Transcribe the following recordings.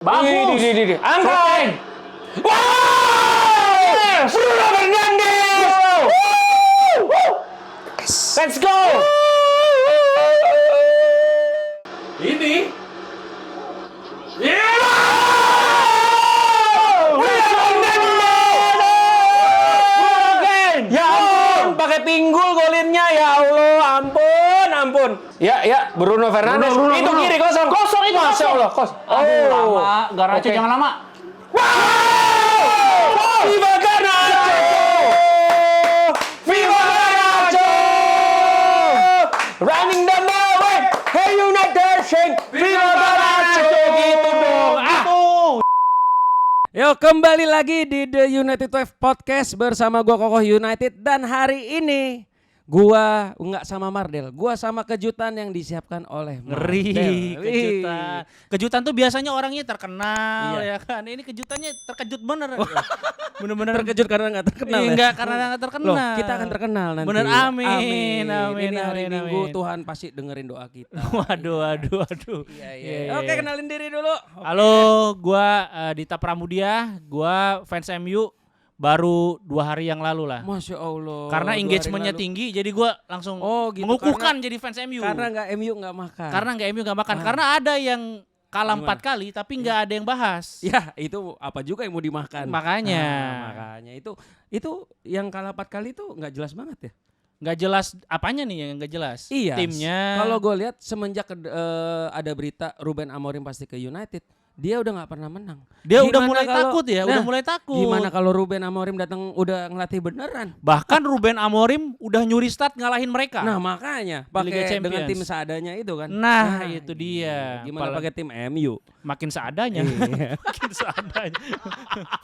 Bagus. Angkat. Wow! Bruno Fernandes. Let's go. Ini. Ya ampun, pakai pinggul golinnya ya Allah, ampun. Ya, Bruno Fernandes. Bruno. Itu kiri kosong. Kosong itu, Masya kosong. Allah, kosong. Aduh, lama. Garaco Oke. jangan lama. Viva Garnacho! Viva Garnacho! Running the ball, hey United Shake! Viva Garnacho! Gitu dong. Yuk kembali lagi di The United Wave Podcast bersama gua Kokoh United, dan hari ini gua nggak sama Mardel, gua sama kejutan yang disiapkan oleh Ngeri, Mardel. kejutan. Kejutan tuh biasanya orangnya terkenal, Iya. ya kan. Ini kejutannya terkejut bener. Bener-bener terkejut karena nggak terkenal. Iya, ya? nggak, karena nggak terkenal. Loh, kita akan terkenal nanti. Bener, amin. Ini hari Amin. Minggu Tuhan pasti dengerin doa kita. Waduh. Iya. Oke, kenalin diri dulu. Halo, gua Dita Pramudia, gua fans MU baru 2 hari yang lalu lah. Masya Allah. Karena 2 hari engagementnya lalu. tinggi, jadi gua langsung gitu, mengukuhkan jadi fans MU. Karena nggak MU nggak makan. Karena nggak MU nggak makan. Karena ada yang kalah 4 kali, tapi nggak ada yang bahas. Ya itu apa juga yang mau dimakan. Makanya. Makanya itu yang kalah 4 kali itu nggak jelas banget ya. Nggak jelas apanya nih yang nggak jelas? Iya. Timnya. Kalau gue lihat semenjak ada berita Ruben Amorim pasti ke United, dia udah nggak pernah menang. Dia udah Gimana mulai kalau- takut ya, udah mulai takut. Gimana kalau Ruben Amorim datang udah ngelatih beneran? Bahkan Ruben Amorim udah nyuri start ngalahin mereka. Nah makanya Liga pakai Champions. dengan tim seadanya itu kan. Nah, itu dia. Gimana Apalagi- pakai tim MU? Makin seadanya. Iya. Makin seadanya.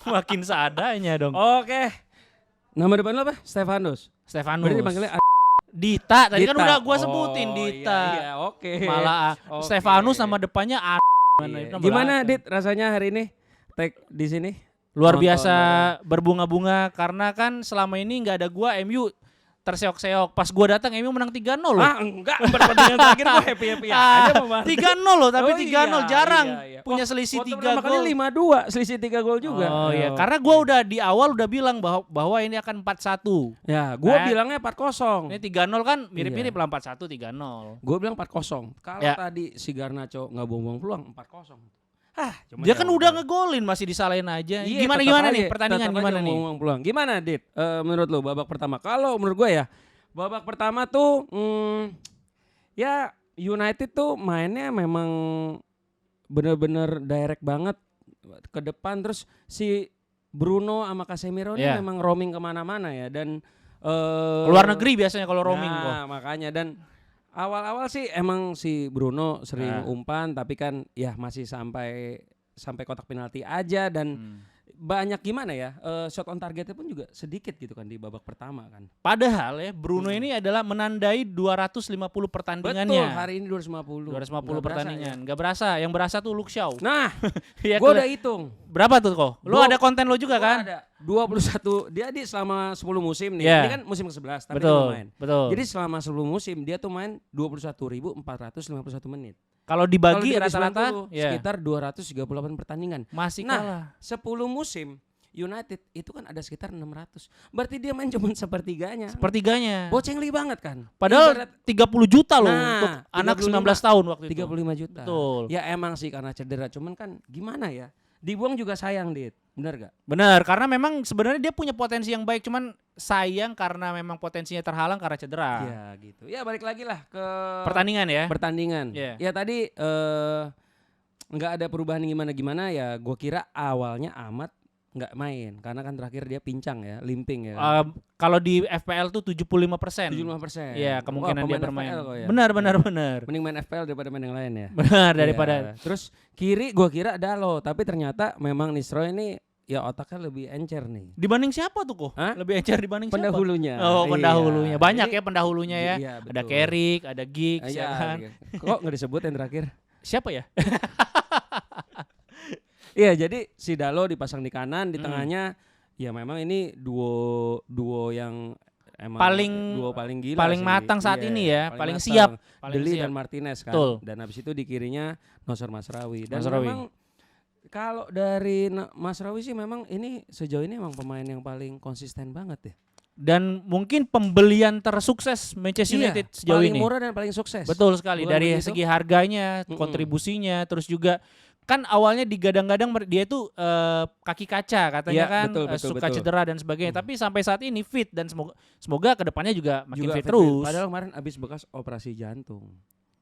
Makin seadanya dong. Oke. Nama depan lo apa? Stefanus. Stefanus. Berarti dipanggilnya Dita. Tadi kan Dita. udah gua sebutin Dita. Iya, oke. Malah Oke. Stefanus nama depannya Iya. Gimana Dit rasanya hari ini tag di sini? Luar Nonton biasa berbunga-bunga karena kan selama ini nggak ada gua MU terseok-seok. Pas gua datang MU menang 3-0 loh. Ah enggak, pertandingan terakhir gue happy aja sama Barca. 3-0 loh, tapi Oh, 3-0 iya, jarang iya. punya Wah, selisih waktu 3 pertama kali gol. 5-2, selisih 3 gol juga. Oh iya, karena gua udah di awal udah bilang bahwa ini akan 4-1. Ya, gue Nah, bilangnya 4-0. Ini 3-0 kan mirip-mirip Iya. lah 4-1 3-0. Gue bilang 4-0. Kalau Ya. tadi si Garnacho nggak buang-buang peluang 4-0. Cuma Dia ya kan udah ngegolin masih disalahin aja. Iya, gimana tetap nih aja, pertandingan tetap aja gimana nih? buang-buang peluang. Gimana Dit? Menurut lo babak pertama? Kalau menurut gue ya, babak pertama tuh ya United tuh mainnya memang bener-bener direct banget ke depan, terus si Bruno sama Casemiro ini Iya. memang roaming kemana-mana ya, dan Keluar negeri biasanya kalau roaming kok. nah, makanya, dan awal-awal sih emang si Bruno sering Nah. umpan, tapi kan ya masih sampai kotak penalti aja, dan banyak gimana ya, shot on targetnya pun juga sedikit gitu kan di babak pertama kan. Padahal ya Bruno ini adalah menandai 250 pertandingannya. Betul, hari ini 250. 250 Nggak berasa pertandingan. Nggak berasa, yang berasa tuh Luke Shaw. ya. Nah, Ya, gue udah hitung. berapa tuh kok? Lu Gua- ada konten lo juga Gua kan? ada 21, dia selama 10 musim nih. Iya. Ini kan musim ke-11 tapi dia Betul, belum main. betul. Jadi selama 10 musim dia tuh main 21.451 menit. Kalau Kalau dibagi dibagi rata-rata 90, ya, sekitar 238 pertandingan. masih Nah, kalah. 10 musim United itu kan ada sekitar 600. Berarti dia main cuma sepertiganya. Sepertiganya. Bocengli banget kan. Padahal Ibarat 30 juta loh Nah, untuk anak 35 19 tahun waktu itu. 35 juta. Betul. Ya emang sih karena cedera, cuman kan gimana ya? Dibuang juga sayang, Dit. Bener gak? Benar, karena memang sebenarnya dia punya potensi yang baik, cuman sayang karena memang potensinya terhalang karena cedera. Ya gitu. Ya balik lagi lah ke Pertandingan ya. pertandingan. Iya. Ya tadi nggak ada perubahan gimana-gimana ya. Gue kira awalnya Ahmad nggak main karena kan terakhir dia pincang ya, limping ya. Kalau di FPL tuh 75%. 75%. Iya, kemungkinan Wah, dia pemain bermain. FPL kok ya. Benar. Mending main FPL daripada main yang lain ya. Benar daripada Iya. Terus kiri gue kira Dalo, tapi ternyata memang Nisroy ini ya otaknya lebih encer nih. dibanding siapa tuh kok? Hah? Lebih encer dibanding siapa? Pendahulunya. Oh, pendahulunya. Iya. Banyak Jadi- ya pendahulunya ya. Iya, Ada betul. Carrick, ada Giggs Iya, ya kan. iya. Kok nggak disebut yang terakhir? Siapa ya? Iya, jadi si Dalo dipasang di kanan, di Hmm. tengahnya ya memang ini duo yang emang Paling- duo paling gila paling sih. matang saat Iya, ini ya, paling matang. siap, paling Deli siap. dan Martinez kan. Betul. Dan habis itu di kirinya Nosor Masrawi. Dan Masrawi. memang Kalau dari Mas Rawi sih memang ini sejauh ini emang pemain yang paling konsisten banget ya. Dan mungkin pembelian tersukses Manchester United sejauh paling ini. murah dan paling sukses. Betul sekali. Bukan Dari begitu? segi harganya, kontribusinya, terus juga kan awalnya digadang-gadang dia itu kaki kaca katanya Iya, kan, betul, suka betul. cedera dan sebagainya. Tapi sampai saat ini fit dan semoga kedepannya juga makin fit fit. terus. Padahal kemarin habis bekas operasi jantung.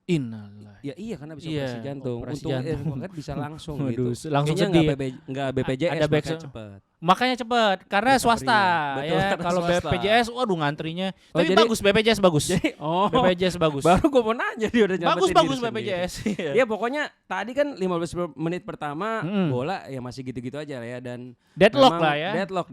Innalillah. Ya iya kan habis Iya, operasi jantung. operasi Untung jantung. kan bisa langsung Waduh, gitu. langsung Kayaknya sedih. nggak BPJS Ada makanya cepet. Makanya cepat karena Recovery-nya. swasta Betul, ya. karena Kalau swasta. BPJS waduh ngantrinya. Oh, Tapi jadi- bagus BPJS bagus. Oh, BPJS bagus. baru gue mau nanya dia udah Bagus nyelamatin bagus diri sendiri. BPJS. Iya. Ya pokoknya tadi kan 15 menit pertama Mm-mm. bola ya masih gitu-gitu aja lah ya dan Deadlock memang lah ya. Deadlock.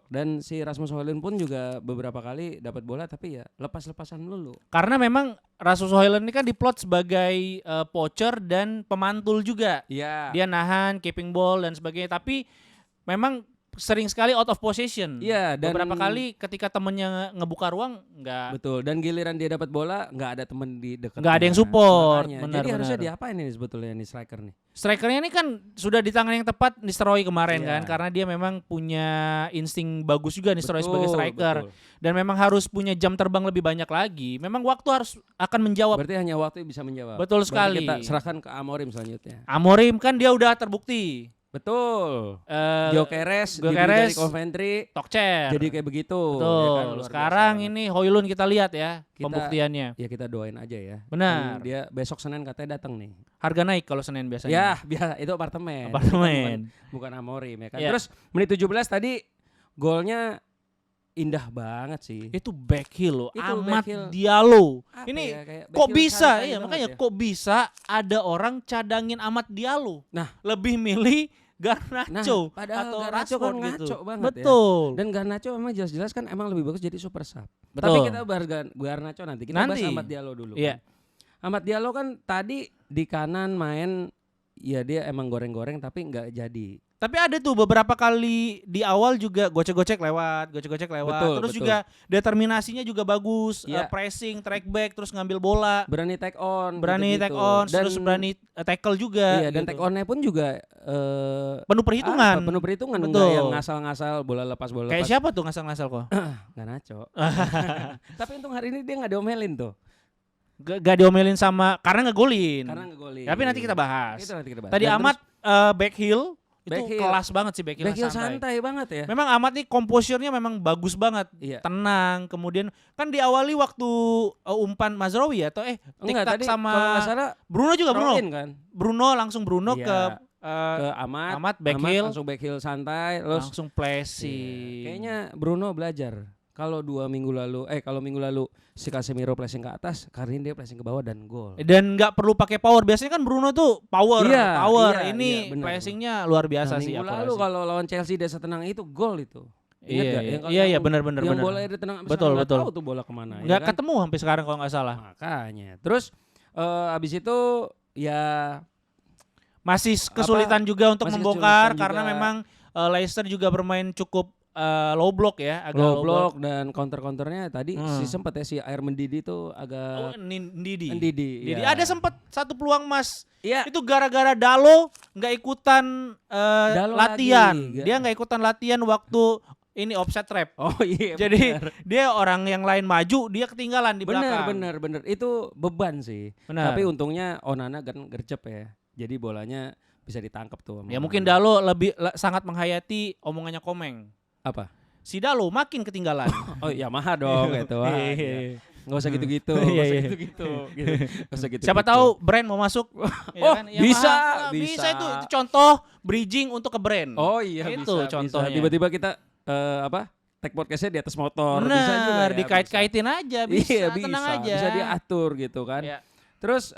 Dan si Rasmus Højlund pun juga beberapa kali dapat bola tapi ya lepas-lepasan dulu. Karena memang Rasmus Højlund ini kan diplot sebagai poacher dan pemantul juga. Iya. Dia nahan, keeping ball dan sebagainya. Tapi memang sering sekali out of possession. Iya, dan Beberapa kali ketika temennya ngebuka ruang nggak. betul. Dan giliran dia dapat bola nggak ada temen di dekat. Nggak ada yang support. Makanya. Benar, Jadi harusnya benar. diapain ini sebetulnya nih striker nih? Strikernya ini kan sudah di tangan yang tepat Nistelrooy kemarin Iya. kan. Karena dia memang punya insting bagus juga Nistelrooy sebagai Betul, striker. betul. Dan memang harus punya jam terbang lebih banyak lagi. Memang waktu harus akan menjawab. Berarti hanya waktu yang bisa menjawab. Betul Berarti sekali. Kita serahkan ke Amorim selanjutnya. Amorim kan dia udah terbukti. Betul. Eh, Gyökeres Gyökeres, dari Coventry Tokcer. jadi kayak begitu. Betul. ya kan? Luar Sekarang biasa ini Højlund kita lihat ya Kita- pembuktiannya. banget. Ya kita doain aja ya. Benar. Kan dia besok Senin katanya datang nih. Harga naik kalau Senin biasanya. Ya, biasa itu apartemen. Apartemen. Bukan Amorim ya kan. Ya. Terus menit 17 tadi golnya indah banget sih. Itu back heel loh. Itu Amat back heel. Diallo. Apa Ini ya, kayak kok back heel bisa? santai Iya, banget makanya ya. kok bisa ada orang cadangin Amat Diallo. Nah. Lebih milih Garnacho padahal atau Garnacho kan Rashford gitu. ngaco banget ya. Betul. Dan Garnacho memang jelas-jelas kan emang lebih bagus jadi super sub. Betul. Tapi kita bahas Garnacho nanti. Kita bahas Nanti. Amad Diallo dulu. Iya. Kan. Amad Diallo kan tadi di kanan main ya dia emang goreng-goreng tapi nggak jadi. Tapi ada tuh beberapa kali di awal juga gocek-gocek lewat. Betul, Terus betul. juga determinasinya juga bagus, Iya. pressing, track back, terus ngambil bola, Berani take on. berani gitu-gitu. take on, Dan- terus berani tackle juga. Iya, dan gitu. take onnya pun juga Penuh perhitungan. penuh perhitungan, Betul. enggak yang ngasal-ngasal bola lepas Kayak siapa tuh ngasal-ngasal kok? Garnacho. Tapi untung hari ini dia nggak diomelin tuh. Gak diomelin sama karena ngegolin. Karena ngegolin. Tapi nanti kita bahas. Itu nanti kita bahas. Tadi Dan Amat back heel itu Back heel. kelas banget sih back heel terus back heel santai. santai banget ya. Memang Amat nih composure-nya memang bagus banget. Iya. Tenang, kemudian kan diawali waktu umpan Mazraoui atau Enggak tiktak tadi sama kalau nggak salah Bruno juga throw Bruno. in kan. Bruno langsung Bruno Iya. ke Ke Amat, Amat back heel. langsung back heel santai terus langsung iya. flashing. Kayaknya Bruno belajar. Kalau minggu lalu si Casemiro flashing ke atas, kali ini dia flashing ke bawah dan gol. Dan nggak perlu pakai power. Biasanya kan Bruno tuh power. Iya, Ini iya, benar. flashingnya luar biasa Nah, sih. minggu akurasi. lalu kalau lawan Chelsea dia setenang itu gol itu. Ingat Iya, nggak? iya, Yang- iya, yang- benar. Yang bola dia tenang sampai Betul, sekarang nggak betul. tahu tuh bola kemana. nggak ya kan? ketemu sampai sekarang kalau nggak salah. Makanya. Terus abis itu ya Masih kesulitan juga untuk masih membongkar kesulitan karena juga. memang Leicester juga bermain cukup low block ya, agak low block dan counter-counternya tadi Hmm. sempat ya si Air Mendidi tuh Oh, agak Ndidi. Ndidi. Ndidi. Iya. Ada sempat satu peluang Mas. Iya. Itu gara-gara Dalo nggak ikutan Dalo latihan. lagi. Dia nggak ikutan latihan waktu ini offset trap. Oh iya. Jadi benar. dia orang yang lain maju, dia ketinggalan di belakang. bener. Itu beban sih. Benar. Tapi untungnya Onana kan gercep ya. Jadi bolanya bisa ditangkap tuh. sama Ya mungkin Onana. Dalo sangat menghayati omongannya Komeng. Apa? Si Dalo makin ketinggalan. Oh Yamaha dong gitu. Wah, iya. Nggak usah gitu-gitu. Iya, Nggak usah iya. gitu-gitu. Gitu. Nggak usah gitu. Siapa tahu brand mau masuk. Ya Oh, kan? bisa, bisa bisa. itu contoh bridging untuk ke brand. Oh iya Itu bisa. contohnya. Bisa. Tiba-tiba kita tag podcastnya di atas motor. Bisa juga Benar, ya, dikait-kaitin aja, bisa, Iya, tenang bisa. aja. Bisa diatur gitu kan. Ya. Terus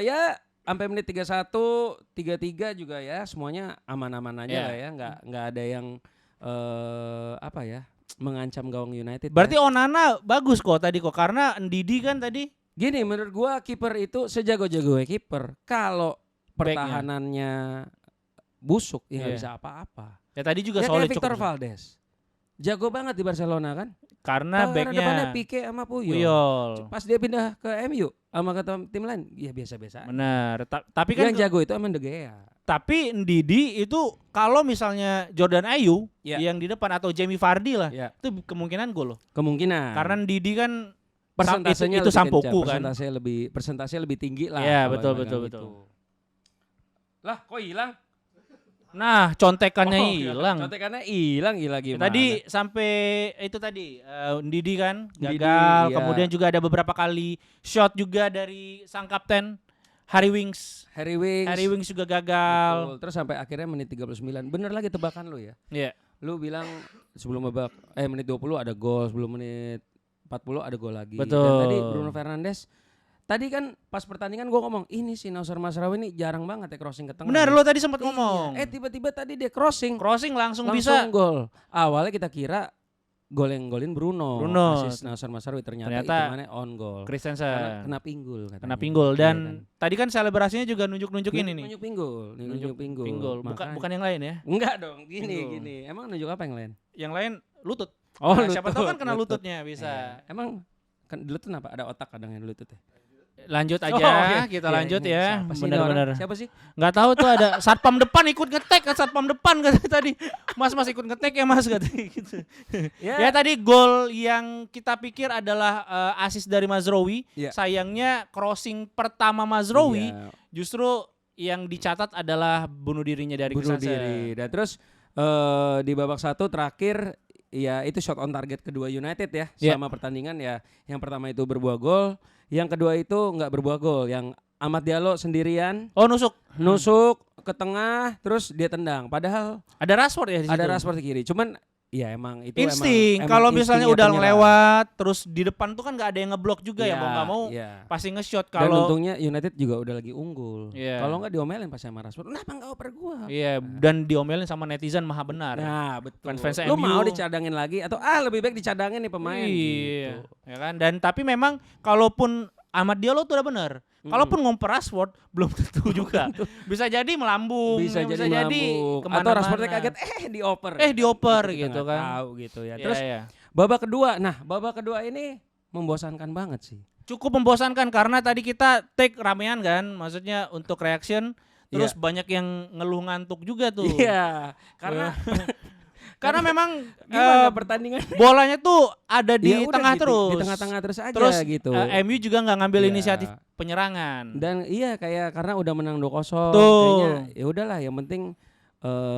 ya sampai menit 31, 33 juga ya semuanya aman-aman aja Ya. lah ya. Nggak ada yang apa ya? Mengancam gawang United. Berarti ya. Onana bagus kok tadi kok karena Ndidi kan tadi Gini menurut gua kiper itu sejago-jago kiper. Kalau Backnya. pertahanannya busuk ya nggak Iya. bisa apa-apa. ya tadi juga Ya solid kayak Victor cukup. Valdes. Jago banget di Barcelona kan. Karena Depannya backnya Pique sama Puyol. Puyol. Pas dia pindah ke MU sama ke tim lain ya biasa-biasa. Benar. Tapi kan Yang jago itu emang De Gea. Tapi Ndidi itu kalau misalnya Jordan Ayew Ya. yang di depan atau Jamie Vardy lah, Ya. itu kemungkinan gol loh. Kemungkinan. Karena Ndidi kan persentasenya itu lebih Sampoku kencang, kan. persentasenya lebih tinggi lah. Iya, kalau betul, megang betul, itu. betul. Lah, kok hilang? Nah, contekannya Oh, hilang. contekannya hilang gila gimana? Tadi sampai itu tadi Ndidi kan Ndidi, gagal, iya. kemudian juga ada beberapa kali shot juga dari sang kapten Harry Winks. Harry Winks. Harry Winks juga gagal. Betul. Terus sampai akhirnya menit 39. Bener lagi tebakan lu ya. Iya. Lu bilang sebelum menit 20 ada gol, sebelum menit 40 ada gol lagi. Betul. Dan tadi Bruno Fernandes tadi kan pas pertandingan gua ngomong, ini si Nausar Masraoui ini jarang banget ya crossing ke tengah. Benar, lo tadi sempat Iya. ngomong. Tiba-tiba tadi dia crossing Crossing langsung bisa. gol. Awalnya kita kira gol yang golin Bruno. Asis Nausar Masraoui ternyata itu mana on goal. Karena Christensen kena pinggul katanya. kena pinggul Iya dan kan. tadi kan selebrasinya juga nunjuk-nunjukin ini. Nunjuk pinggul, nunjuk pinggul. Pinggul. Bukan yang lain ya. Enggak dong, Pinggul. gini. Emang nunjuk apa yang lain? Yang lain lutut. Oh, Nah, siapa tahu kan kena lutut. lututnya bisa. Iya. Emang kan di lutut apa? Ada otak kadang yang di lutut ya? Lanjut aja, oke. kita Iya, lanjut ini ya. siapa sih ini orang? Benar-benar. Siapa sih? Nggak tahu tuh ada satpam depan ikut ngetek kan satpam depan kata tadi. Mas ikut ngetek ya Mas kata gitu. Ya tadi gol yang kita pikir adalah assist dari Mazraoui. Iya. Sayangnya crossing pertama Mazraoui Iya, justru yang dicatat adalah bunuh dirinya dari bunuh Christensen. diri. Dan terus di babak 1 terakhir ya itu shot on target kedua United ya Iya. selama pertandingan ya. Yang pertama itu berbuah gol, yang kedua itu nggak berbuah gol. Yang Amad Diallo sendirian Oh nusuk. nusuk ke tengah terus dia tendang. Padahal Ada Rashford ya di situ. ada Rashford di kiri. Cuman ya emang itu Insting. emang Kalau misalnya instingnya udah penyerang. ngelewat terus di depan tuh kan nggak ada yang ngeblok juga ya Iya, mau nggak mau iya. pasti nge-shot Dan kalau untungnya United juga udah lagi unggul. Iya. Kalau nggak diomelin pas sama Rashford, kenapa nggak oper gua? iya dan diomelin sama netizen maha benar. Nah betul. Fans-fans Lu MU. mau dicadangin lagi atau lebih baik dicadangin nih pemain. Iya, Gitu. ya kan. Dan tapi memang kalaupun Amad Diallo tuh udah benar. Kalaupun ngomper Rashford belum tentu juga. Bisa jadi melambung, Bisa jadi melambung. kemana-mana. Atau Rashfordnya kaget dioper. dioper Kita gitu nggak kan. Tahu gitu ya. Iya, Terus iya. babak kedua ini membosankan banget sih. Cukup membosankan karena tadi kita take ramean kan, maksudnya untuk reaction. Terus banyak yang ngeluh ngantuk juga tuh. Iya, karena Karena memang gimana pertandingan bolanya tuh ada di Ya udah tengah gitu, terus. di tengah-tengah terus aja Terus gitu. MU juga nggak ngambil Iya. inisiatif penyerangan. Dan iya kayak karena udah menang 2-0 Tuh. kayaknya ya udahlah yang penting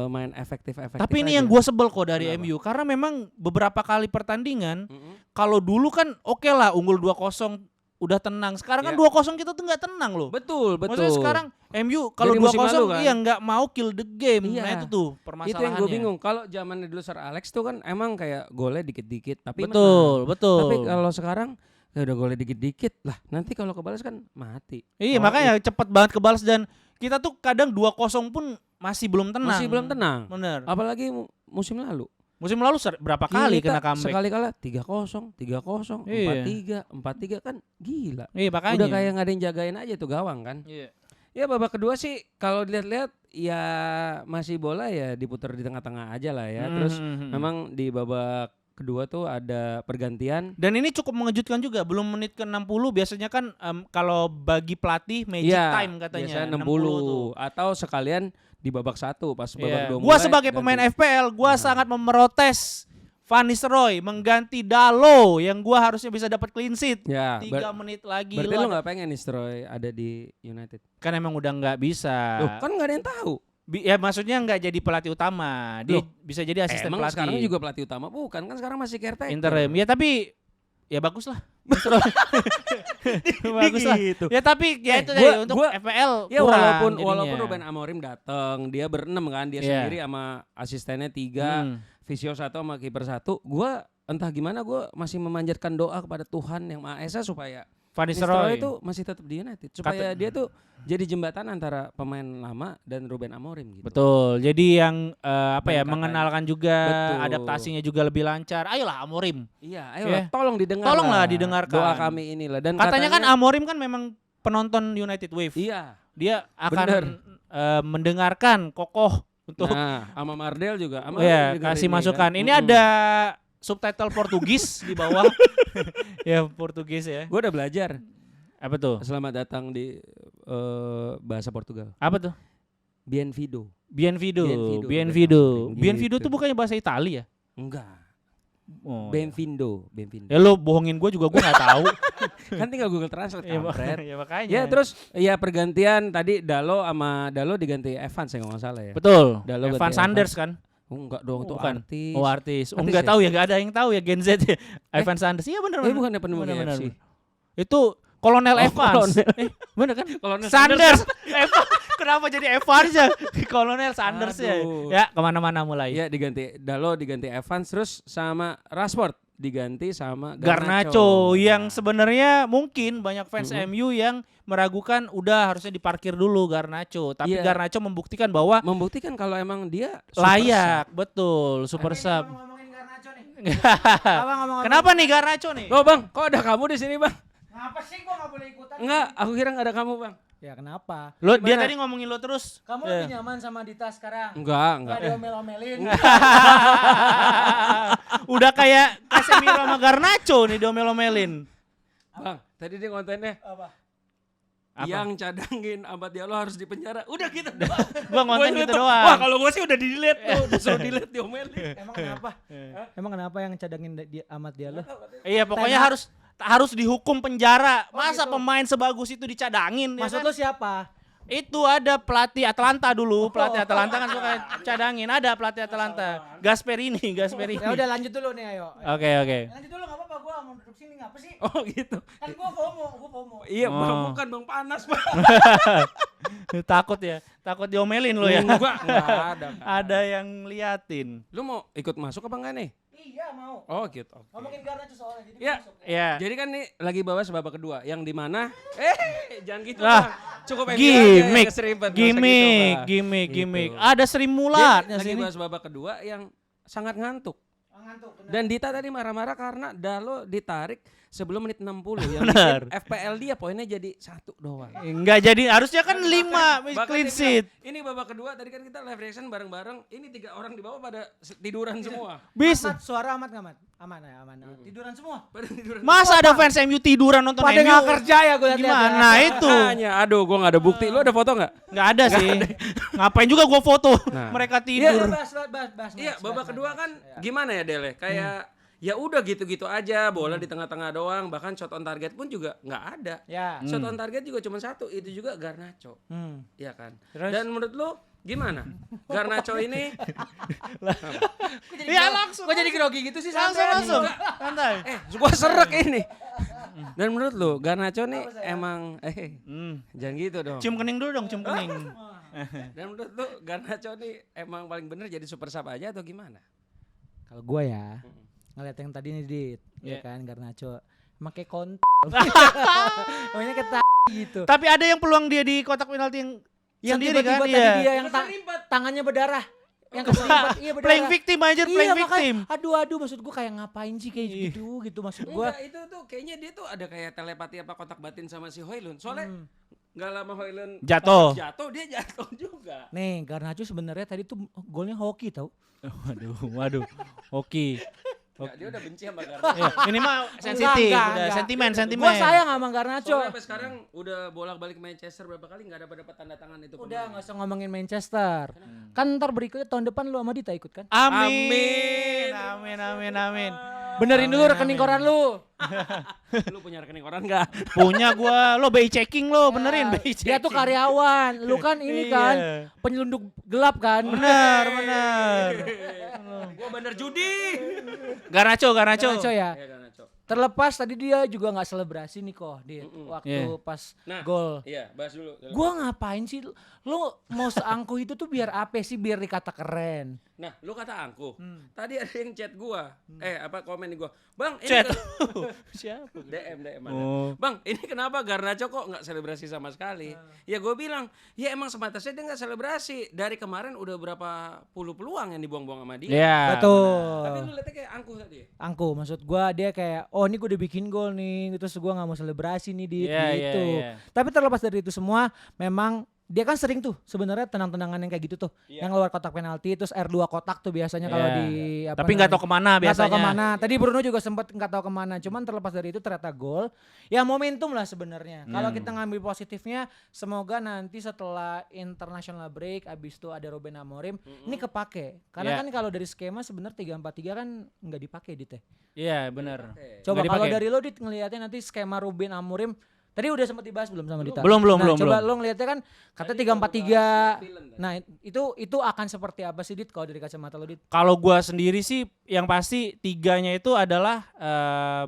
main efektif. Tapi ini aja. yang gue sebel kok dari Kenapa? MU karena memang beberapa kali pertandingan Mm-mm. kalau dulu kan oke lah unggul 2-0 udah tenang. Sekarang kan Iya. 2-0 kita tuh nggak tenang loh. Betul. Maksudnya sekarang MU kalau Dari musim 2-0 lalu kan? iya nggak mau kill the game. Iya. Nah itu tuh Itu permasalahannya. yang gue bingung. Kalau zamannya dulu Sir Alex tuh kan emang kayak golnya dikit-dikit tapi Betul, menang. betul. Tapi kalau sekarang ya udah golnya dikit-dikit lah. Nanti kalau kebalas kan mati. Iya, Oh, makanya cepet banget kebalas dan kita tuh kadang 2-0 pun masih belum tenang. masih belum tenang. Bener. Apalagi musim lalu. Musim lalu berapa kali Kita kena comeback? sekali kalah 3-0, 3-0, Iya. 4-3 kan gila. Iya makanya. Udah kayak nggak ada yang jagain aja tuh gawang kan. Iya. Ya babak kedua sih kalau dilihat-lihat ya masih bola ya diputar di tengah-tengah aja lah ya. Terus memang di babak kedua tuh ada pergantian. Dan ini cukup mengejutkan juga. Belum menit ke 60 biasanya kan kalau bagi pelatih magic Iya, time katanya. biasanya 60 tuh. 60 atau sekalian di babak 1 pas babak 2 Gua sebagai pemain FPL, gua sangat memprotes Van Nistelrooy mengganti Dalot yang gua harusnya bisa dapat clean sheet. Ya, 3 menit lagi. berarti lu nggak pengen nih Stroy ada di United? Kan emang udah nggak bisa. Loh, kan nggak ada yang tahu. Ya maksudnya nggak jadi pelatih utama. Dia Loh, bisa jadi asisten Emang pelatih. sekarang juga pelatih utama bukan kan sekarang masih caretaker. interim. Ya tapi ya bagus lah. Bagus lah. Gitu. Ya tapi ya itu gua- deh untuk gua- FPL Ya kurang walaupun jadinya. Ruben Amorim datang, dia berenam kan, dia Iya. sendiri sama asistennya 3, Hmm. visio 1 sama kiper 1. Gua entah gimana gua masih memanjatkan doa kepada Tuhan yang Maha Esa supaya Van Nistelrooy Nistelrooy itu masih tetap di United supaya dia tuh jadi jembatan antara pemain lama dan Ruben Amorim gitu. Betul. Jadi yang apa ya Main mengenalkan juga Betul. adaptasinya juga lebih lancar. Ayolah Amorim. Iya, ayolah Ya. tolong didengar. Tolonglah lah didengarkan. doa kami inilah dan Katanya kan Amorim kan memang penonton United Wave. iya. Dia akan Bener. mendengarkan kokoh untuk Nah, sama Mardel juga. Sama ya dengar kasih ini masukan. kan. Ini ada subtitle Portugis di bawah. Ya Portugis ya. Gue udah belajar. Apa tuh? Selamat datang di bahasa Portugal. Apa tuh? Bienvido. Bienvido. Bienvido. Bienvido. Gitu. Bienvido tuh bukannya bahasa Italia ya? Enggak. Oh, Benvindo. ya lo bohongin gue juga gue nggak tahu. Kan tinggal Google Translate kampret. Ya makanya. Ya terus ya pergantian tadi Dalo diganti Evans ya kalau nggak salah ya. Betul. Dalo Evan ganti Sanders Evans. kan? Oh, enggak dong itu Bukan. artis. Oh artis. Oh Artis nggak ya? tahu ya, nggak ada yang tahu ya Gen Z ya. Evan Sanders. Iya benar. Bukan penemunya Benar, FC. Itu Kolonel Evans. Kolonel. Bener kan? Kolonel Sanders. Evans. Kenapa jadi Evans ya? Kolonel Sanders ya. Aduh. Ya kemana-mana mulai. Ya diganti Dalo diganti Evans terus sama Rashford diganti sama Garnacho yang Nah, sebenarnya mungkin banyak fans MU yang meragukan udah harusnya diparkir dulu Garnacho, tapi Iya. Garnacho membuktikan bahwa membuktikan kalau emang dia super layak, betul, super sub. Ngomongin Garnacho nih. Kenapa nih Garnacho nih? sub. Oh bang, kok ada kamu di sini bang? Ngapa sih gua nggak boleh ikutan? Enggak, aku kira nggak ada kamu bang. Ya kenapa? Lo dia Gimana? tadi ngomongin lo terus. Kamu lebih nyaman sama Dita sekarang? Enggak. Nggak diomel-omelin. Udah kayak Casemiro sama Garnacho nih diomel-omelin. Bang, tadi dia kontennya Apa? yang cadangin Ahmad Diallo harus dipenjara. Udah gitu doang. Gua ngonten Gua gitu itu, doang. Wah kalau gue sih udah di-delete tuh, disuruh delete diomelin. Emang kenapa? Emang kenapa yang cadangin dia Ahmad Diallo? Iya, pokoknya harus dihukum penjara. Masa gitu. pemain sebagus itu dicadangin? Maksud ya kan? lu siapa? Itu ada pelatih Atlanta dulu, pelatih Atlanta kan suka cadangin. Ada pelatih Atlanta, Gasperini. Ya udah lanjut dulu nih ayo. Oke. Lanjut dulu enggak apa-apa gua mau duduk sini ngapa sih? Oh gitu. Kan gua FOMO. Iya, bang, Oh. bukan bang panas bang. Takut diomelin lo ya. Enggak ada. Ada yang liatin. Lu mau ikut masuk apa enggak nih? Iya mau. Oh gitu. Oke. Ngomongin Garnacho soalnya jadi Ya. masuk. Ya. Jadi kan nih lagi bahas babak kedua yang di mana jangan gitu Lah, bang. Cukup MU aja yang Gimik, keserempet, nggak usah gitu, Bang. gimik. Gitu. Ada Sri Mulat Lagi sini. bahas babak kedua yang sangat ngantuk. Ngantuk bener. Dan Dita tadi marah-marah karena Dalo ditarik sebelum menit 60 yang Benar. bikin FPL dia poinnya jadi 1 doang. Enggak jadi, harusnya kan 5 Bahkan clean dia sheet. bilang, ini babak kedua tadi kan kita live reaction bareng-bareng. Ini 3 orang di bawah pada tiduran semua. Bisa. Ahmad, suara Ahmad nggak Ahmad? Aman ya, aman. Tiduran semua. Pada tiduran. Masa ada fans MU tiduran nonton Pada MU? nggak kerja ya gue lihat. Gimana itu? Makanya, aduh gua gak ada bukti. Lu ada foto gak? Nggak ada sih. Ngapain juga gua foto Nah. mereka Iya, tidur. bahas. Iya, Max, babak bahas, kedua Max. kan Ya. gimana ya Dele? Kayak ya udah gitu-gitu aja, bola di tengah-tengah doang, bahkan shot on target pun juga nggak ada. Ya. Shot on target juga cuma 1, itu juga Garnacho. Hmm. Iya kan? Terus? Dan menurut lu gimana? Garnacho ini Ya langsung. Kok jadi grogi gitu sih Langsung. Santai. gua serek ini. Dan menurut lu Garnacho nih emang jangan gitu dong. Cium kening dulu dong, cium kening. Dan menurut lu Garnacho nih emang paling bener jadi super sub aja atau gimana? Kalau gue ya ngeliat yang tadi nih Dit, Iya. ya kan Garnacho emang kayak namanya kata gitu. Tapi ada yang peluang dia di kotak penalti yang sendiri kan? tiba-tiba tadi Iya. dia yang tangannya berdarah. Yang keserimpet, iya berdarah. Playing victim aja, playing makanya, victim. aduh maksud gue kayak ngapain sih kayak gitu maksud gue. Enggak, itu tuh kayaknya dia tuh ada kayak telepati apa kontak batin sama si Hoylund. Soalnya nggak lama Hoylund Jatuh. dia jatuh juga. Nih Garnacho sebenarnya tadi tuh golnya hoki tau. Waduh. Oke. Nggak, dia udah benci sama Garnacho. Ini mah sensitif, udah sentimen. Gue sayang sama Garnacho. Soalnya sampai sekarang udah bolak-balik Manchester berapa kali nggak dapat tanda tangan itu. Udah pemain. nggak usah ngomongin Manchester. Kan ntar berikutnya tahun depan lu sama Dita ikut kan? Amin. Benerin dulu rekening koran lu. Lu punya rekening koran nggak? Punya gua, lo BI checking lo, benerin BI checking. Dia tuh karyawan, lu kan ini Iya. kan penyelundup gelap kan? Bener. Gua bener judi. Garnacho. Garnacho ya. Ya Garnacho. Terlepas tadi dia juga nggak selebrasi nih kok, Dit. Waktu Iya. pas Nah, gol. Iya, bahas dulu. Gua ngapain sih? Lu mau seangkuh itu tuh biar apa sih? Biar dikata keren. Nah, lu kata angkuh. Tadi ada yang chat gua. Komen di gua. Bang, ini Chat. Siapa? DM ada. Oh. Bang, ini kenapa Garnacho kok nggak selebrasi sama sekali? Ya gue bilang, ya emang sebatasnya dia nggak selebrasi. Dari kemarin udah berapa puluh peluang yang dibuang-buang sama dia. Iya. Betul. Tapi lu liatnya kayak angkuh tadi. Angkuh, maksud gua dia kayak, oh ini gua udah bikin gol nih, terus gua nggak mau selebrasi nih Dit, Iya, gitu. iya, iya. Tapi terlepas dari itu semua, memang dia kan sering tuh sebenarnya tenang-tenangan yang kayak gitu tuh, yang luar kotak penalti terus R2 kotak tuh biasanya kalau Iya. di apa Tapi nggak tahu kemana nggak biasanya. tahu kemana. Tadi Bruno juga sempat nggak tahu kemana. Cuman terlepas dari itu ternyata gol. Ya momentum lah sebenarnya. Kalau kita ngambil positifnya, semoga nanti setelah international break, abis itu ada Ruben Amorim, ini kepake. Karena Iya. kan kalau dari skema sebenarnya 3-4-3 kan nggak dipakai Dit ya. Iya benar. Coba Nggak kalau dipakai. dari lo Dit ngelihatnya nanti skema Ruben Amorim. Tadi udah sempat dibahas belum sama Dita? Belum. Coba lo ngelihatnya kan kata 3-4-3. Nah, itu akan seperti apa sih Dit kalau dari kacamata lo Dit? Kalau gua sendiri sih yang pasti tiganya itu adalah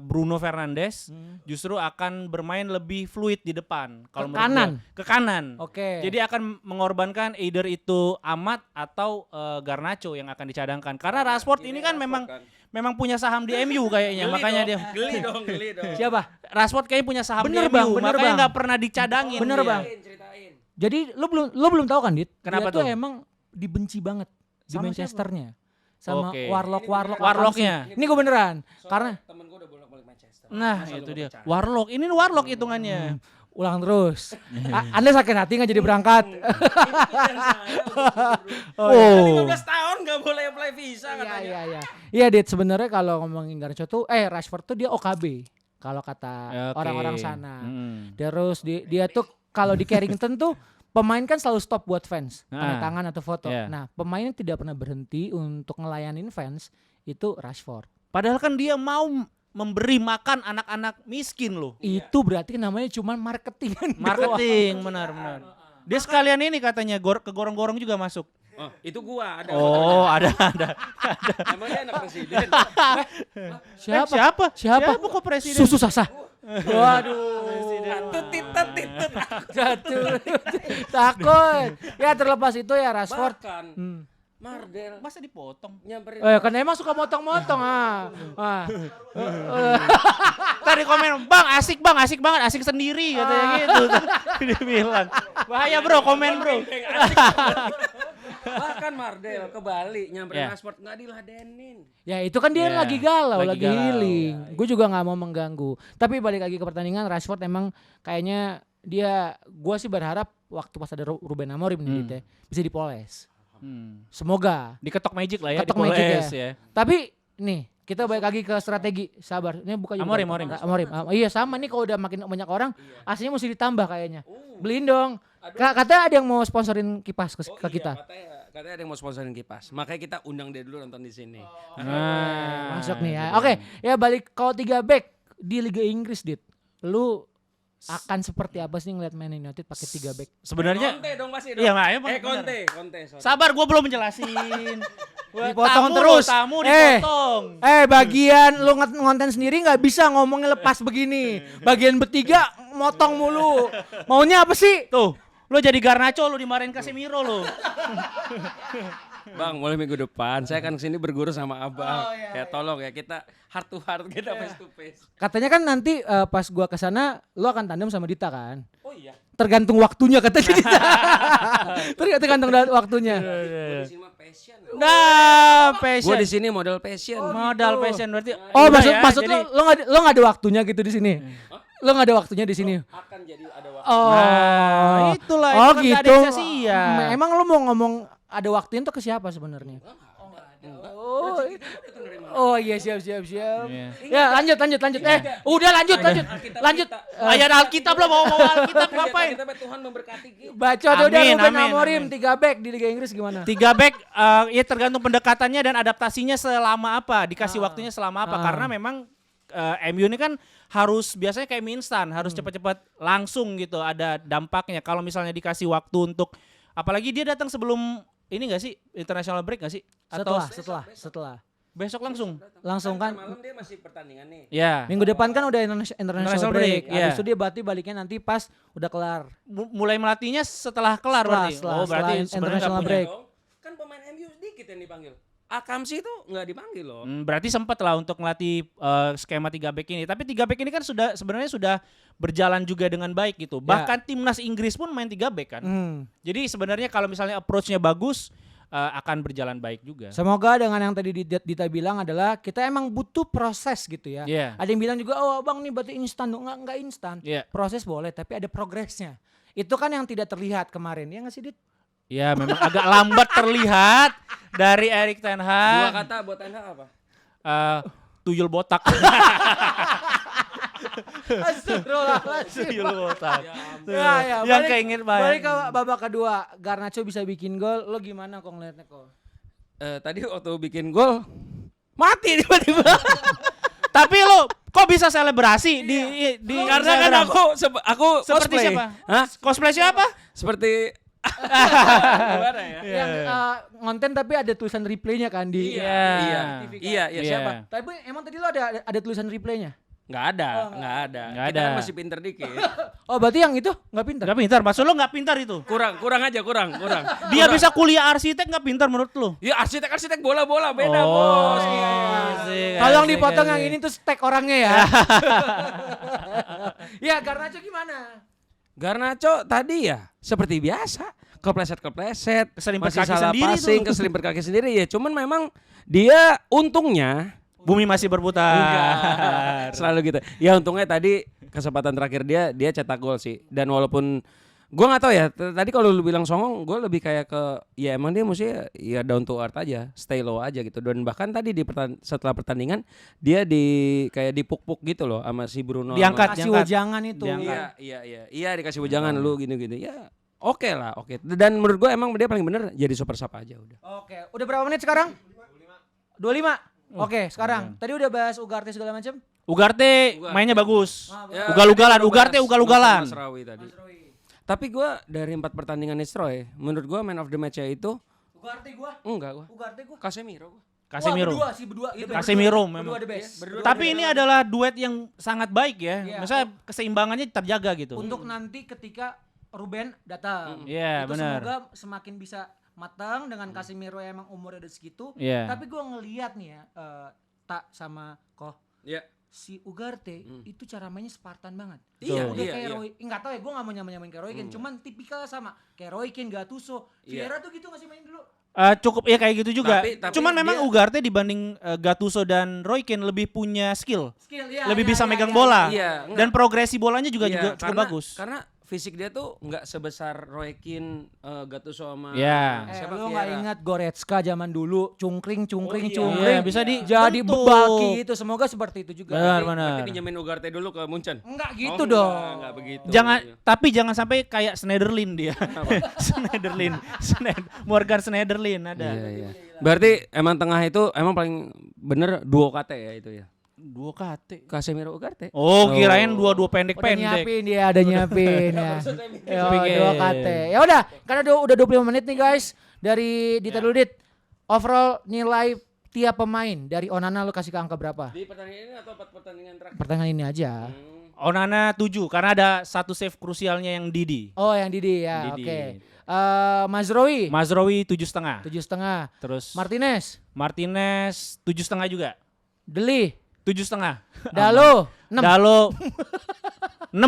Bruno Fernandes justru akan bermain lebih fluid di depan. Kalau Ke menurut kanan? gua. Ke kanan. Oke. Jadi akan mengorbankan either itu Amat atau Garnacho yang akan dicadangkan. Karena Rashford ini kan memang punya saham di MU kayaknya, makanya dia Geli dong. Siapa? Rashford kayaknya punya saham Bener, di Bang, MU, bener, makanya Bang. nggak pernah dicadangin. Bener, dia. Bang. Jadi lo belum tahu kan Dit? Kenapa Dia tuh tuh? emang dibenci banget di Sama Manchesternya. Sama Oke. Warlocknya. Warlocknya. Ini gue beneran. Karena temen gue udah bolak-balik Manchester. Nah, itu dia. Warlock. Ini Warlock hitungannya. ulang terus. Anda sakit hati nggak jadi berangkat? Oh. 15 tahun gak boleh apply visa katanya. Iya. Iya, Dit, sebenarnya kalau ngomongin Garnacho tuh Rashford tuh dia OKB kalau kata Oke. orang-orang sana. Mm. Terus dia tuh kalau di Carrington tuh pemain kan selalu stop buat fans, tanda Ah. tangan atau foto. Iya. Nah, pemain yang tidak pernah berhenti untuk ngelayanin fans itu Rashford. Padahal kan dia mau memberi makan anak-anak miskin loh. Itu berarti namanya cuman marketing. Marketing, benar. Dia sekalian ini katanya kegorong-gorong juga masuk. Oh, itu gua ada. Oh, ada. Emang dia anak presiden. Siapa? Siapa kok presiden? Susu Sasa. Waduh. Tetit. Jatuh. Takut. Ya terlepas itu ya Rashford. Bahkan Hmm. Mardel Masa dipotong? nyamperin. Kan emang suka motong-motong Tadi komen, bang asik banget, asik sendiri katanya gitu. Dia bilang, bahaya bro, komen bro. Bahkan Mardel ke Bali nyamperin Ya. Rashford nggak diladenin. Ya itu kan dia Ya, lagi galau, lagi lagi galau. healing. Gue juga nggak mau mengganggu. Tapi balik lagi ke pertandingan, Rashford emang kayaknya gue sih berharap waktu pas ada Ruben Amorim nih gitu ya, bisa dipoles. Semoga. Diketok magic lah ya, Ketok dipoles magic ya. Tapi nih kita balik lagi ke strategi. Sabar. Ini bukan Amorim. Iya sama nih kalau udah makin banyak orang, aslinya mesti ditambah kayaknya. Beliin dong. Katanya ada yang mau sponsorin kipas ke kita. Katanya ada yang mau sponsorin kipas. Makanya kita undang dia dulu nonton di sini. Nah, Masuk nih ya. Oke, ya balik kalau 3 back di Liga Inggris, Dit. Lu akan seperti apa sih ngeliat Man United pakai 3 back? sebenarnya Conte dong pasti dong. iya makanya Conte. Sorry. Sabar, gue belum menjelasin. Dipotong Tamu terus. lo, tamu dipotong. Bagian lu ngonten sendiri nggak bisa ngomongnya lepas begini. Bagian bertiga motong mulu. Maunya apa sih? Tuh, lo jadi Garnacho, lo dimarahin Casemiro lo. Bang, mulai minggu depan saya akan kesini berguru sama Abang. Ya tolong ya kita heart to heart, kita face to face. Katanya kan nanti pas gua kesana lu akan tandem sama Dita kan? Oh iya. Tergantung waktunya katanya Dita. Tergantung waktunya. Gua di sini mah passion. Nah, Gua passion. di sini modal passion. Modal passion berarti. Oh, udah maksud jadi- lo nggak ada waktunya gitu di sini. Lo nggak ada waktunya di sini. Akan jadi ada waktu. Oh, Nah, itulah, oh itu kan nggak ada gitu. yang sia-sia. Emang lo mau ngomong ada waktunya tuh ke siapa sebenarnya? Oh iya siap. Iya. Ya lanjut. Udah lanjut. Ayat Alkitab lo mau Alkitab ngapain? Kita Tuhan memberkati kita. Baca tuh udah Amin, Ruben amin, Amorim amin. 3 back di Liga Inggris gimana? 3 back ya tergantung pendekatannya dan adaptasinya selama apa, dikasih waktunya selama apa, karena memang MU ini kan harus biasanya kayak mie instan, harus cepat-cepat langsung gitu ada dampaknya. Kalau misalnya dikasih waktu untuk, apalagi dia datang sebelum ini enggak sih international break enggak sih? Atau Setelah. besok langsung? Langsung kan Malam dia masih pertandingan nih. Ya. minggu depan kan udah international International break. break, iya. Habis itu dia baliknya nanti pas udah kelar. Mulai melatihnya setelah kelar berarti. Setelah Berarti sebenarnya international nggak punya. break. Kan pemain MU sedikit yang dipanggil. Akamsi itu nggak dipanggil loh. Berarti sempat lah untuk melatih skema 3 back ini. Tapi 3 back ini kan sebenarnya sudah berjalan juga dengan baik gitu. Bahkan timnas Inggris pun main 3 back kan. Jadi sebenarnya kalau misalnya approach-nya bagus akan berjalan baik juga. Semoga dengan yang tadi Dita bilang adalah kita emang butuh proses gitu ya. Iya. Ada yang bilang juga, oh abang nih berarti instan. Enggak instan. Iya. Proses boleh tapi ada progresnya. Itu kan yang tidak terlihat kemarin, ya nggak sih Dit? Ya memang agak lambat terlihat dari Erik ten Dua Hag. kata buat Anda apa? Tuyul botak. Astagfirullahaladzim. Tuyul botak. Ya, Yang keinget banget. Balik ke babak kedua, Garnacho bisa bikin gol, lo gimana kok ngeliatnya kok? Tadi waktu bikin gol mati tiba-tiba. Tapi lo kok bisa selebrasi di Karena kan Instagram? aku Seperti cosplay. siapa? Hah? Cosplay siapa? Seperti gimana ya? Yang ngonten tapi ada tulisan replaynya kan di Iya. Iya, siapa? Tapi emang tadi lo ada tulisan replaynya? Nggak ada. Nggak Kita kan ada. masih pinter dikit. Oh berarti yang itu nggak pintar? Gak pintar, maksud lo gak pintar itu? kurang aja. Dia bisa kuliah arsitek gak pintar menurut lo? Ya arsitek bola beda bos. Iya. Tolong dipotong yang ini tuh tag orangnya ya. Ya Garnacho gimana? Garnacho tadi ya seperti biasa kepleset Keselipet masih kaki salah sendiri passing, tuh. keselipet kaki sendiri ya. Cuman memang dia untungnya Bumi masih berputar. selalu gitu. Ya untungnya tadi kesempatan terakhir dia cetak gol sih. Dan walaupun gue nggak tahu ya tadi kalau lu bilang songong, gue lebih kayak ke ya emang dia mesti ya down to earth aja, stay low aja gitu. Dan bahkan tadi setelah pertandingan dia kayak dipuk-puk gitu loh sama si Bruno. Diangkat. Kasih wejangan itu. Diangkat. Iya dikasih wejangan lu gini-gini. Ya oke lah. Dan menurut gue emang dia paling bener jadi super sub aja udah. Oke, udah berapa menit sekarang? 25. Oke, sekarang tadi udah bahas Ugarte segala macam. Ugarte mainnya bagus. Ya, Ugal-ugalan, tadi gua Ugarte bahas ugal-ugalan. Mas Rawi tadi. Tapi gue dari 4 pertandingan Nistroy, menurut gue man of the match-nya itu Ugarte gua. Ugarte gue Casemiro. Casemiro. Wah, berdua. Casemiro memang. Berdua the best. Tapi ini adalah duet yang sangat baik ya. Iya. Misalnya keseimbangannya terjaga gitu. Untuk nanti ketika Ruben datang. Iya, itu benar. semoga semakin bisa matang dengan Casemiro yang emang umurnya udah segitu. Iya. Tapi gua ngelihat nih ya, Tak sama Koh, Iya. si Ugarte itu cara mainnya Spartan banget. Iya, Udah iya, kayak iya. Roy, enggak tahu ya, gua enggak mau nyamain kayak Roy Keane, cuman tipikal sama kayak Roy Keane, Gattuso. Iya. Vieira tuh gitu nggak sih main dulu? Cukup ya kayak gitu juga. Tapi Cuman memang dia- Ugarte dibanding Gattuso dan Roy Keane lebih punya skill. Skill ya. Lebih bisa megang bola. Iya, enggak. Dan progresi bolanya juga Iya, cukup bagus. Karena fisik dia tuh nggak sebesar Roy Keane, Gattuso sama Iya. siapa Lu nggak Vieira. ingat Goretzka zaman dulu cungkring iya. Iya, bisa jadi dibentuk. bebaki itu, semoga seperti itu juga. Benar. Berarti pinjemin Ugarte dulu ke Munchen. Enggak gitu Oh, dong. Enggak begitu. Tapi jangan sampai kayak Schneiderlin dia. Morgan Schneiderlin ada. Iya. Berarti emang tengah itu emang paling bener duo KT ya itu ya. Dua KT. Casemiro Ugarte. Oh, kirain dua-dua Udah pendek-pendek. nyiapin dia, ada nyiapin ya. Yo, Pikir. 2 KT. Ya udah, karena udah 25 menit nih guys dari Dita Dudit. Overall nilai tiap pemain dari Onana lu kasih ke angka berapa? Di pertandingan ini atau 4 pertandingan terakhir? Pertandingan ini aja. Onana 7 karena ada satu save krusialnya yang Didi. Oh, yang Didi ya. Didi. Oke. Mazraoui Mazraoui 7,5. 7,5. Terus Martinez, 7,5 juga. Deli, 7,5. Dalo, 6. Dalo 6.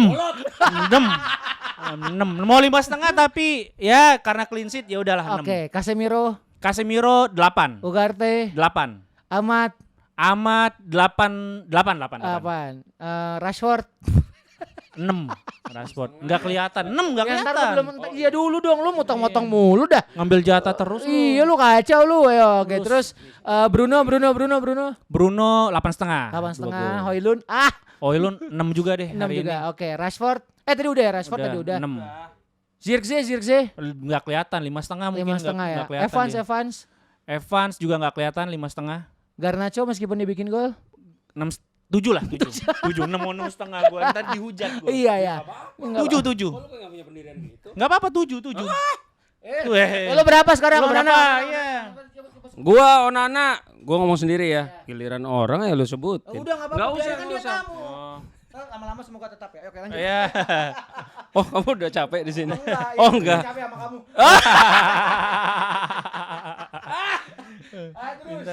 Mau 5,5 tapi ya karena clean sheet ya udahlah 6. Oke, Casemiro, Casemiro 8. Ugarte, 8. Amat, 8. Rashford. 6. Rashford. Enggak kelihatan. 6 enggak Ya, ntar lu kelihatan. belum, iya dulu dong, lu motong-motong mulu dah. Ngambil jatah terus lu. Iya lu kacau lu ya. Oke, terus Bruno. Bruno 8,5. 8,5. Højlund. Højlund 6 juga deh 6 hari juga. ini. Oke, Rashford. Tadi udah ya, Rashford tadi udah. 6. Zirkzee. Enggak kelihatan 5,5 mungkin 5,5 ya. enggak kelihatan. Evans. Evans juga enggak kelihatan 5,5. Garnacho meskipun dia bikin gol. 7 lah 7. 7 6,5 gua ntar dihujat gua. Iya ya. 7. Lu enggak punya pendirian gitu. Enggak apa-apa 7. Lo berapa sekarang? Lu berapa? Onana? Iya. Gua Onana, gua ngomong sendiri ya. Giliran orang ya lu sebutin. Udah enggak apa-apa. Nggak usah, biarkan nggak dia usah. tamu. Lama-lama semoga tetap ya. Oke, lanjut. Iya. Oh, kamu udah capek di sini. Enggak, Oh, ini enggak. capek sama kamu.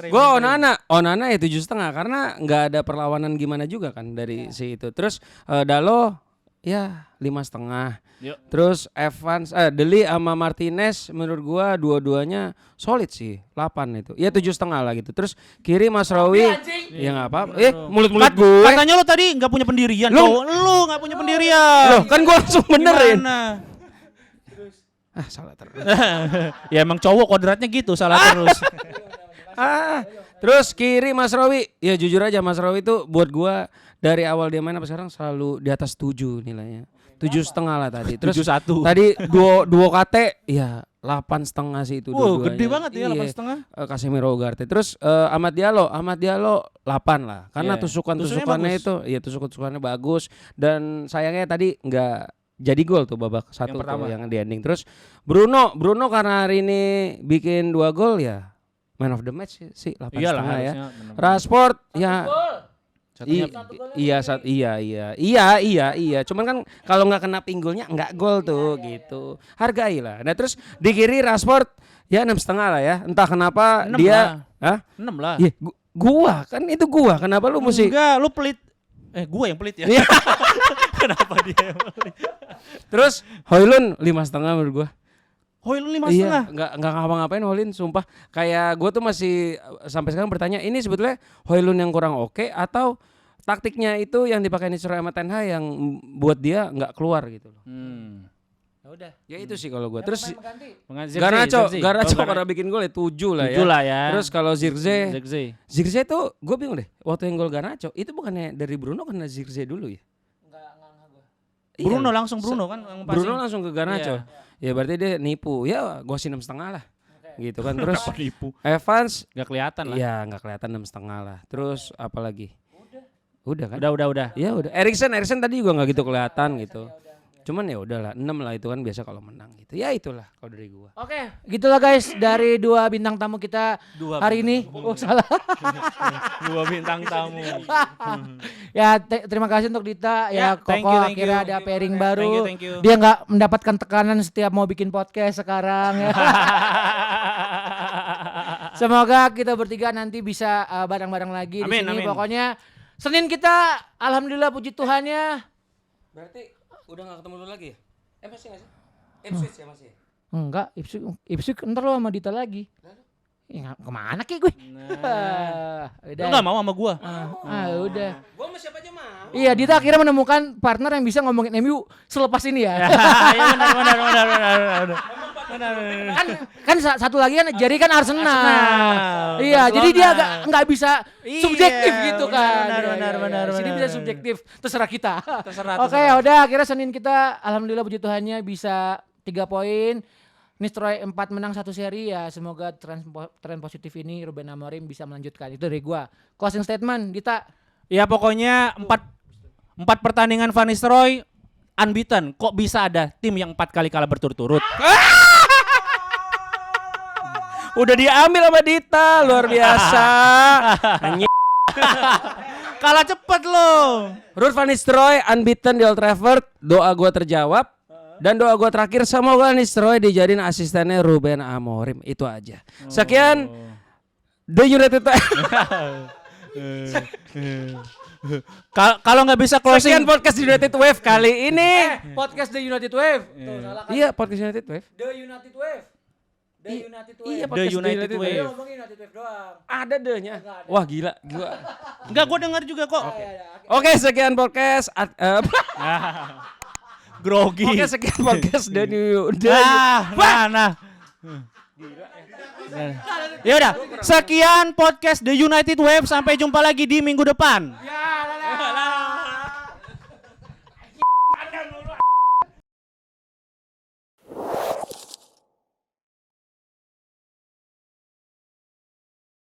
Gua Onana ya 7,5 karena nggak ada perlawanan gimana juga kan dari si itu. Terus Dalo ya 5,5. Yuk. Terus Evans, Deli sama Martinez menurut gua dua-duanya solid sih, 8 itu. Ya 7,5 lah gitu. Terus kiri Mazraoui, ya nggak apa-apa. Mulut-mulut gue. Katanya lu tadi enggak punya pendirian. Lu Lu enggak punya pendirian. Loh, kan gua langsung benerin. Gimana? Salah terus. Ya emang cowok kodratnya gitu, salah terus. Terus kiri Mas Rawi. Ya jujur aja Mas Rawi itu buat gua dari awal dia main sampai sekarang selalu di atas 7 nilainya. 7,5 lah tadi. Terus 7,1. tadi duo KT ya 8,5 sih itu dua-duanya. Gede banget ya 8,5. Casemiro Ugarte. Terus Ahmad Diallo 8 lah. Karena Iya. tusukannya bagus. itu ya tusukannya bagus dan sayangnya tadi nggak jadi gol tuh babak 1 Yang pertama. tuh yang di ending. Terus Bruno karena hari ini bikin 2 gol ya man of the match sih 8,5 Iyalah ya. harusnya. bener-bener. Rashford ya Satunya- iya. Cuman kan kalau nggak kena pinggulnya nggak gol tuh gitu. Hargailah. Nah terus di kiri Rashford ya 6,5 lah ya. Entah kenapa 6 dia, lah. hah? 6 lah. Iya, gua kan itu gua. Kenapa lu mesti? Enggak, lu pelit. Gua yang pelit ya. Iya. Kenapa dia yang pelit? Terus Højlund 5,5 menurut gua. Hoylund 5,5. Iya, nggak ngapa-ngapain Højlund sumpah. Kayak gua tuh masih sampai sekarang bertanya ini sebetulnya Højlund yang kurang oke atau taktiknya itu yang dipakai Nisroy sama Ten Hag yang buat dia nggak keluar gitu loh. Ya udah. Ya itu sih kalau gua. Terus Pengganti Garnacho Zirkzee. karena bikin gol ya 7 lah ya. 7 lah ya. Terus kalau Zirkzee Zirkzee. tuh gue bingung deh. Waktu yang gol Garnacho itu bukannya dari Bruno karena Zirkzee dulu ya? Bruno langsung Bruno kan yang Bruno passing. langsung ke Garnacho. Ya berarti dia nipu. Ya gua sih 6,5 lah. Gitu kan. Terus Kenapa nipu? Evans Gak kelihatan lah. ya nggak kelihatan 6,5 lah. Terus apa lagi? Udah kan? Udah. Ya udah. Eriksen tadi juga nggak gitu kelihatan gitu. Cuman ya udahlah 6 lah itu kan biasa kalau menang gitu. Ya itulah kalau dari gua. Oke, gitulah guys dari 2 bintang tamu kita hari ini. Oh salah. 2 bintang tamu. Ya terima kasih untuk Dita ya, thank Koko you. akhirnya ada pairing baru. Thank you. Dia nggak mendapatkan tekanan setiap mau bikin podcast sekarang ya. Semoga kita bertiga nanti bisa bareng-bareng lagi di Amin, sini. amin. Pokoknya Senin kita alhamdulillah puji Tuhannya. Berarti udah nggak ketemu lu lagi ya? Masih nggak sih? Ipswich ya masih? Enggak, Ipswich ntar lo sama Dita lagi. Kemana ki gue? Lu gak mau sama gua? Udah. Gua sama siapa aja mau. Iya, Dita akhirnya menemukan partner yang bisa ngomongin MU selepas ini ya. Iya benar. kan satu lagi kan Jerry kan Arsenal. Iya, Barcelona. jadi dia nggak bisa Iya, subjektif gitu kan. benar. Sini bisa subjektif, terserah kita. Terserah. Oke, ya udah akhirnya Senin kita alhamdulillah puji Tuhannya bisa 3 poin. Nistroy 4 menang 1 seri ya, semoga tren positif ini Ruben Amorim bisa melanjutkan. Itu dari gua. Closing statement Dita. Ya pokoknya 4 pertandingan Van Nistelrooy unbeaten. Kok bisa ada tim yang 4 kali kalah berturut-turut? Udah diambil sama Dita, luar biasa. Kalah cepet loh. Ruud van Nistelrooy unbeaten di Old Trafford. Doa gua terjawab. Dan doa gua terakhir semoga Van Nistelrooy dijadiin asistennya Ruben Amorim. Itu aja. Sekian The United. Kalau nggak bisa Sekian closing, podcast The United Wave kali ini. Podcast The United Wave. Tuh, salah kan? Iya, podcast United Wave. The United Wave. The United Wave. Iya, The podcast United Dia Wave. ngomongin United Wave doang. Ada D-nya. Wah, gila. Enggak, gue dengar juga kok. Oke, sekian podcast. Grogi. Oke, sekian podcast The New. Nah. Ya udah, sekian podcast The United Wave. Sampai jumpa lagi di minggu depan.